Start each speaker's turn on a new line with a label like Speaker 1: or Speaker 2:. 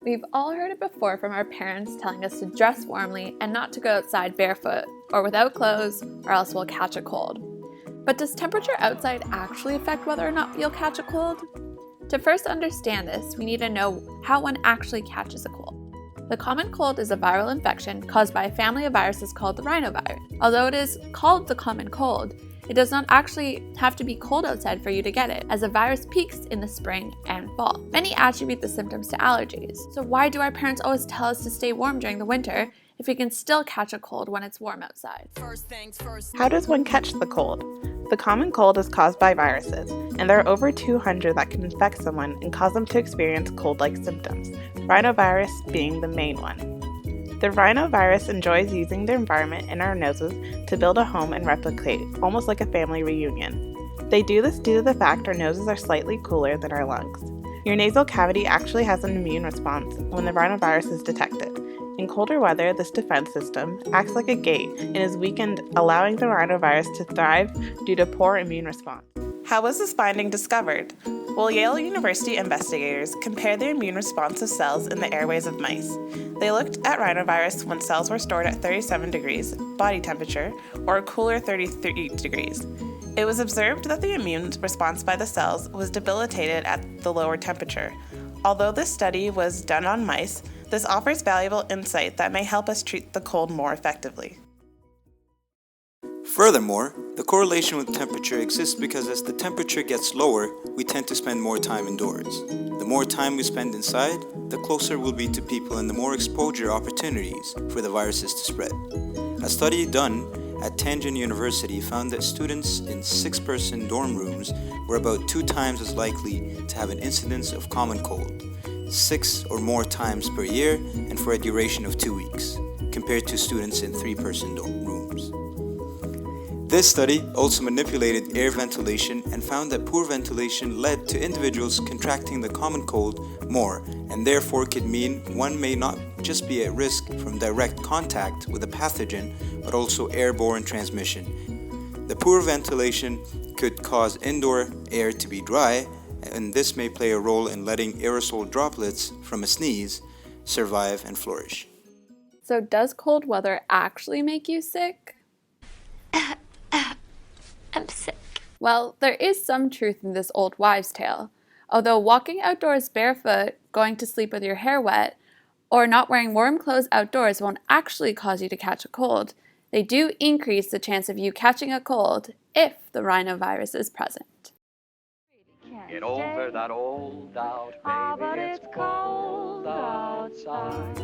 Speaker 1: We've all heard it before from our parents telling us to dress warmly and not to go outside barefoot or without clothes or else we'll catch a cold. But does temperature outside actually affect whether or not you'll catch a cold? To first understand this, we need to know how one actually catches a cold. The common cold is a viral infection caused by a family of viruses called the rhinovirus. Although it is called the common cold, it does not actually have to be cold outside for you to get it, as the virus peaks in the spring and fall. Many attribute the symptoms to allergies. So why do our parents always tell us to stay warm during the winter if we can still catch a cold when it's warm outside?
Speaker 2: How does one catch the cold? The common cold is caused by viruses, and there are over 200 that can infect someone and cause them to experience cold-like symptoms, rhinovirus being the main one. The rhinovirus enjoys using the environment in our noses to build a home and replicate, almost like a family reunion. They do this due to the fact our noses are slightly cooler than our lungs. Your nasal cavity actually has an immune response when the rhinovirus is detected. In colder weather, this defense system acts like a gate and is weakened, allowing the rhinovirus to thrive due to poor immune response. How was this finding discovered? Well, Yale University investigators compared the immune response of cells in the airways of mice. They looked at rhinovirus when cells were stored at 37 degrees body temperature or a cooler 33 degrees. It was observed that the immune response by the cells was debilitated at the lower temperature. Although this study was done on mice, this offers valuable insight that may help us treat the cold more effectively.
Speaker 3: Furthermore, the correlation with temperature exists because as the temperature gets lower, we tend to spend more time indoors. The more time we spend inside, the closer we'll be to people and the more exposure opportunities for the viruses to spread. A study done at Tianjin University found that students in 6-person dorm rooms were about 2 times as likely to have an incidence of common cold, 6 or more times per year and for a duration of 2 weeks, compared to students in 3-person dorm rooms. This study also manipulated air ventilation and found that poor ventilation led to individuals contracting the common cold more, and therefore could mean one may not just be at risk from direct contact with a pathogen, but also airborne transmission. The poor ventilation could cause indoor air to be dry, and this may play a role in letting aerosol droplets from a sneeze survive and flourish.
Speaker 1: So does cold weather actually make you sick?
Speaker 4: I'm sick.
Speaker 1: Well, there is some truth in this old wives' tale. Although walking outdoors barefoot, going to sleep with your hair wet, or not wearing warm clothes outdoors won't actually cause you to catch a cold, they do increase the chance of you catching a cold if the rhinovirus is present.
Speaker 5: Get over that old doubt, baby, it's cold outside.